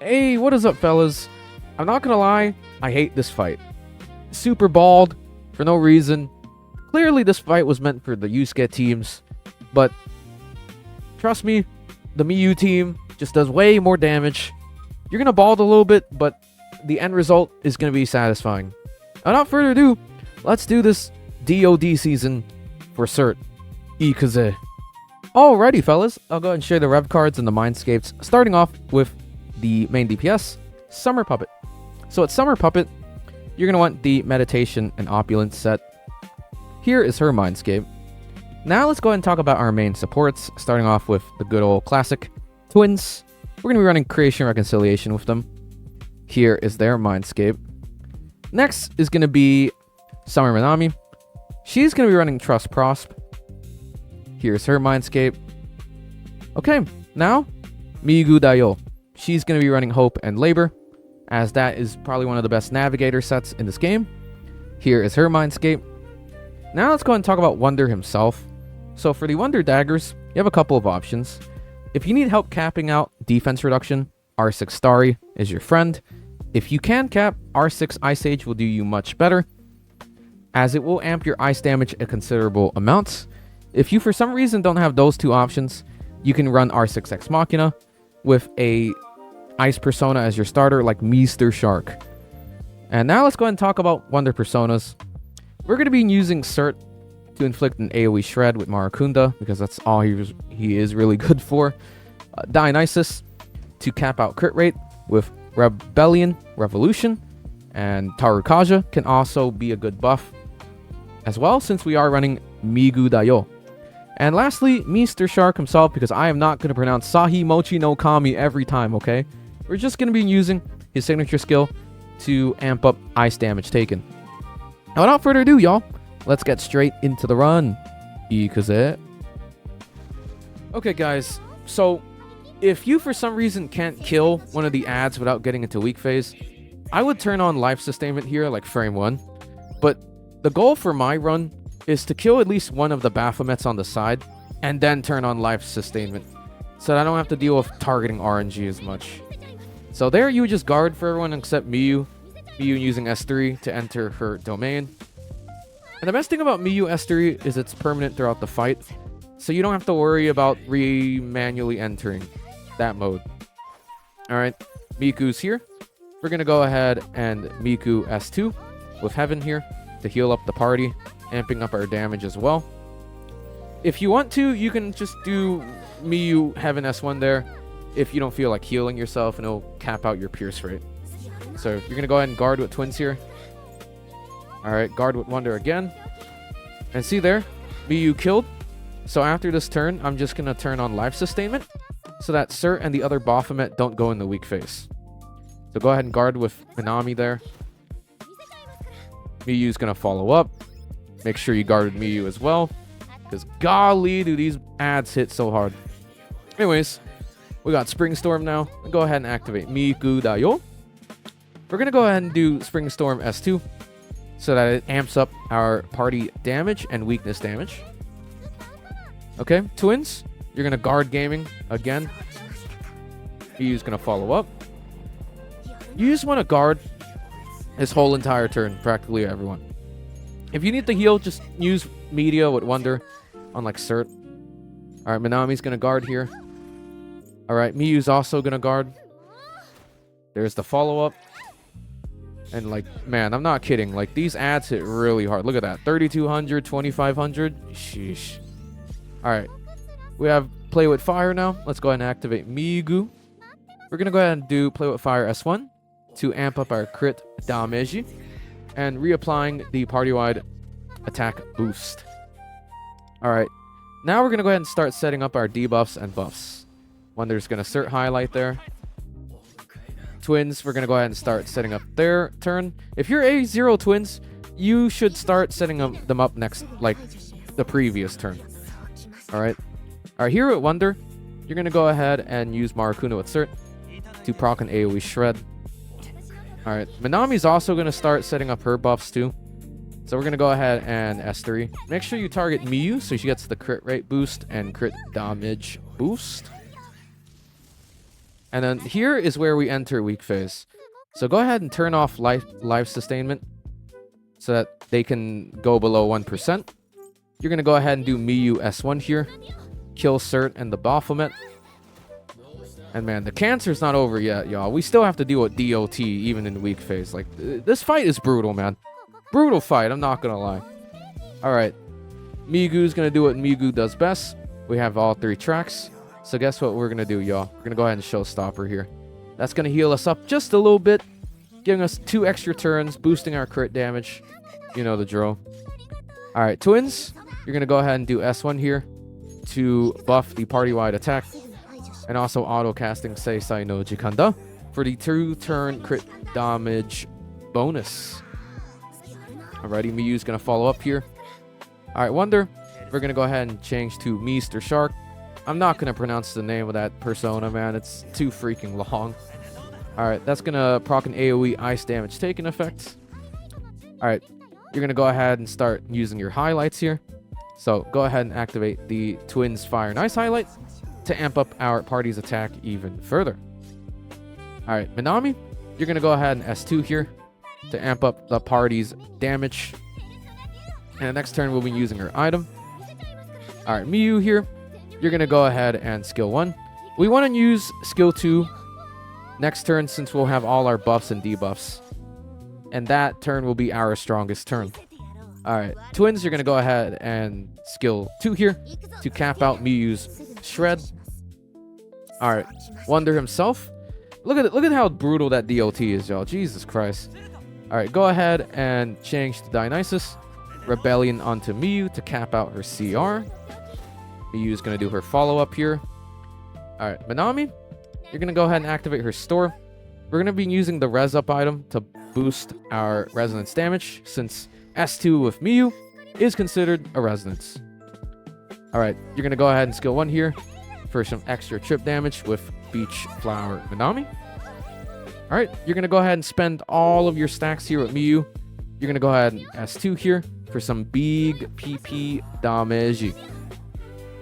Hey, what is up, fellas? I'm not gonna lie, I hate this fight. Super bald, for no reason. Clearly, this fight was meant for the Yusuke teams, but trust me, the Miyu team just does way more damage. You're gonna bald a little bit, but the end result is gonna be satisfying. Without further ado, let's do this DOD season for Surt. Ikaze. Alrighty, fellas, I'll go ahead and share the rev cards and the mindscapes, starting off with the main DPS, Summer Puppet. So at Summer Puppet, you're going to want the Meditation and Opulence set. Here is her mindscape. Now let's go ahead and talk about our main supports, starting off with the good old classic Twins. We're going to be running Creation Reconciliation with them. Here is their mindscape. Next is going to be Summer Minami. She's going to be running Trust Prosp. Here's her mindscape. Okay, now Migu Dayo. She's going to be running Hope and Labor, as that is probably one of the best navigator sets in this game. Here is her mindscape. Now let's go and talk about Wonder himself. So for the Wonder daggers, you have a couple of options. If you need help capping out defense reduction, R6 Starry is your friend. If you can cap, R6 Ice Age will do you much better, as it will amp your ice damage a considerable amount. If you for some reason don't have those two options, you can run R6 Ex Machina with a ice persona as your starter, like Mr. Shark. And now let's go ahead and talk about Wonder personas. We're going to be using Surt to inflict an AoE shred with Marakunda, because that's all he is really good for. Dionysus to cap out crit rate with Rebellion Revolution, and Tarukaja can also be a good buff as well, since we are running Migu Dayo. And lastly, Mr. Shark himself, because I am not going to pronounce Sahi Mochi no Kami every time, okay? We're just going to be using his signature skill to amp up ice damage taken. Now, without further ado, y'all, let's get straight into the run. Ikaze. Okay, guys, so if you for some reason can't kill one of the ads without getting into weak phase, I would turn on life sustainment here, like frame 1. But the goal for my run is to kill at least one of the Baphomets on the side, and then turn on life sustainment, so that I don't have to deal with targeting RNG as much. So there you just guard for everyone except Miyu. Miyu using S3 to enter her domain. And the best thing about Miyu S3 is it's permanent throughout the fight, so you don't have to worry about manually entering that mode. Alright, Miku's here. We're going to go ahead and Miku S2 with Heaven here to heal up the party, amping up our damage as well. If you want to, you can just do Miyu Heaven S1 there if you don't feel like healing yourself, and it'll cap out your Pierce rate. So you're going to go ahead and guard with Twins here. Alright, guard with Wonder again. And see there, Miyu killed. So after this turn, I'm just going to turn on life sustainment, so that Surt and the other Baphomet don't go in the weak phase. So go ahead and guard with Minami there. Miyu's going to follow up. Make sure you guarded Miyu as well, because golly, do these ads hit so hard. Anyways, we got Spring Storm now. Go ahead and activate Miku Dayo. We're going to go ahead and do Spring Storm S2, so that it amps up our party damage and weakness damage. Okay, Twins, you're going to guard gaming again. Miyu's going to follow up. You just want to guard this whole entire turn, practically everyone. If you need to heal, just use Media with Wonder on like Surt. Alright, Minami's gonna guard here. Alright, Miyu's also gonna guard. There's the follow-up. And like, man, I'm not kidding. Like, these ads hit really hard. Look at that. 3,200, 2,500. Sheesh. Alright. We have Play with Fire now. Let's go ahead and activate Migu. We're gonna go ahead and do Play with Fire S1 to amp up our crit damage, and reapplying the party-wide attack boost. Alright, now we're going to go ahead and start setting up our debuffs and buffs. Wonder's going to Surt highlight there. Twins, we're going to go ahead and start setting up their turn. If you're A0 Twins, you should start setting them up next, like the previous turn. Alright, here at Wonder, you're going to go ahead and use Marakuna with Surt to proc an AoE shred. Alright, Minami's also going to start setting up her buffs too. So we're going to go ahead and S3. Make sure you target Miyu so she gets the crit rate boost and crit damage boost. And then here is where we enter weak phase. So go ahead and turn off life sustainment so that they can go below 1%. You're going to go ahead and do Miyu S1 here. Kill Surt and the Baphomet. And man, the cancer's not over yet, y'all. We still have to deal with DOT even in the weak phase. Like, this fight is brutal, man. Brutal fight, I'm not going to lie. Alright. Migu's going to do what Migu does best. We have all 3 tracks. So guess what we're going to do, y'all? We're going to go ahead and show Stopper here. That's going to heal us up just a little bit, giving us 2 extra turns, boosting our crit damage. You know the drill. Alright, Twins, you're going to go ahead and do S1 here to buff the party-wide attack, and also auto-casting Seisai no Jikanda for the 2-turn crit damage bonus. Alrighty, Miyu's going to follow up here. Alright, Wonder, we're going to go ahead and change to Mr. Shark. I'm not going to pronounce the name of that persona, man. It's too freaking long. Alright, that's going to proc an AoE ice damage taken effect. Alright, you're going to go ahead and start using your highlights here. So go ahead and activate the Twins Fire and Ice highlight to amp up our party's attack even further. Alright, Minami, you're going to go ahead and S2 here to amp up the party's damage. And the next turn we'll be using her item. Alright, Miyu here. You're going to go ahead and skill 1. We want to use skill 2 next turn since we'll have all our buffs and debuffs. And that turn will be our strongest turn. Alright, Twins, you're going to go ahead and skill 2 here to cap out Miyu's Shred. Alright, Wonder himself. Look at how brutal that DOT is, y'all. Jesus Christ. Alright, go ahead and change to Dionysus. Rebellion onto Miyu to cap out her CR. Miyu's going to do her follow-up here. Alright, Minami, you're going to go ahead and activate her store. We're going to be using the Res Up item to boost our resonance damage, since S2 with Miyu is considered a resonance. Alright, you're going to go ahead and skill 1 here for some extra trip damage with Beach Flower Minami. Alright, you're going to go ahead and spend all of your stacks here with Miyu. You're going to go ahead and S2 here for some big PP damage.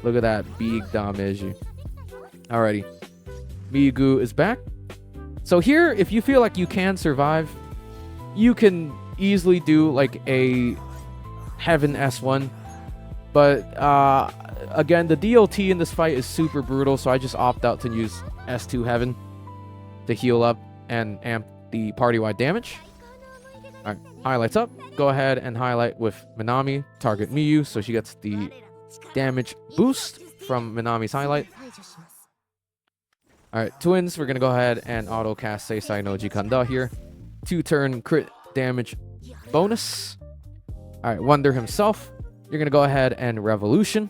Look at that big damage. Alrighty. Miyu is back. So here, if you feel like you can survive, you can easily do like a Heaven S1. But again, the DOT in this fight is super brutal, so I just opt out to use S2 Heaven to heal up and amp the party-wide damage. Alright, highlights up. Go ahead and highlight with Minami. Target Miyu, so she gets the damage boost from Minami's highlight. Alright, Twins, we're going to go ahead and auto-cast Seisai no Jikanda here. 2-turn crit damage bonus. Alright, Wonder himself. You're going to go ahead and Revolution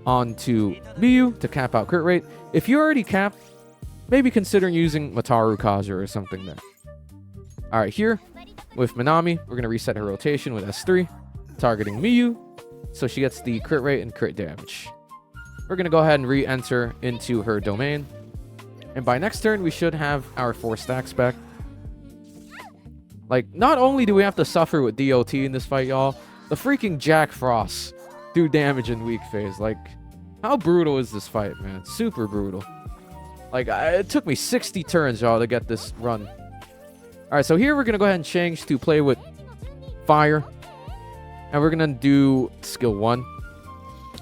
onto Miyu to cap out crit rate. If you already capped, maybe consider using Mataru Kaja or something there. Alright, here with Minami, we're going to reset her rotation with S3, targeting Miyu, so she gets the crit rate and crit damage. We're going to go ahead and re-enter into her domain. And by next turn, we should have our 4 stacks back. Like, not only do we have to suffer with DOT in this fight, y'all, the freaking Jack Frost do damage in weak phase. Like, how brutal is this fight, man? Super brutal. Like, it took me 60 turns, y'all, to get this run. Alright, so here we're going to go ahead and change to play with Fire. And we're going to do skill 1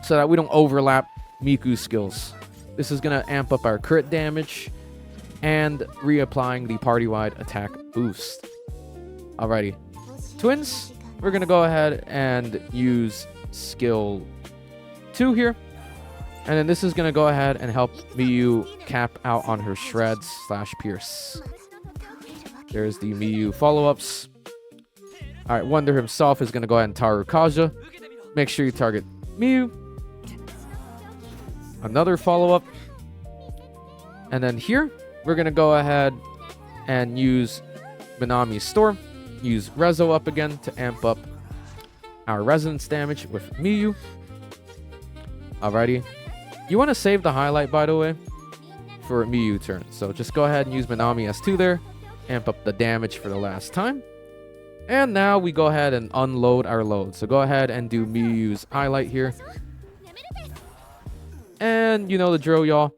so that we don't overlap Miku's skills. This is going to amp up our crit damage and reapplying the party-wide attack boost. Alrighty. Twins, we're going to go ahead and use skill 2 here. And then this is going to go ahead and help Miyu cap out on her shreds / pierce. There's the Miyu follow-ups. Alright, Wonder himself is going to go ahead and Taru Kaja. Make sure you target Miyu. Another follow-up. And then here, we're going to go ahead and use Minami's Storm. Use Rezo up again to amp up our resonance damage with Miyu. Alrighty. You want to save the highlight, by the way, for Miyu turn. So just go ahead and use Minami S2 there. Amp up the damage for the last time. And now we go ahead and unload our load. So go ahead and do Miyu's highlight here. And you know the drill, y'all.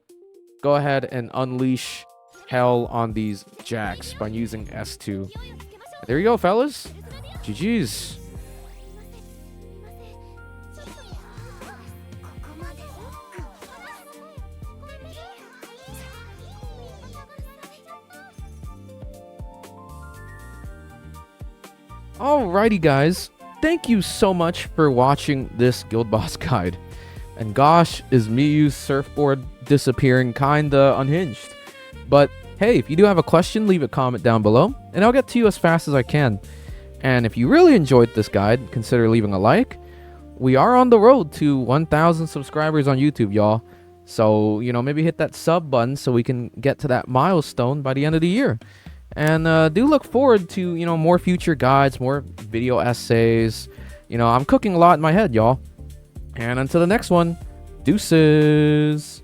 go ahead and unleash hell on these jacks by using S2. There you go, fellas. GG's. Alrighty guys, thank you so much for watching this Guild Boss guide. And gosh, is Miyu's surfboard disappearing kinda unhinged. But hey, if you do have a question, leave a comment down below, and I'll get to you as fast as I can. And if you really enjoyed this guide, consider leaving a like. We are on the road to 1,000 subscribers on YouTube, y'all. So, you know, maybe hit that sub button so we can get to that milestone by the end of the year. And do look forward to, you know, more future guides, more video essays. You know, I'm cooking a lot in my head, y'all. And until the next one, deuces.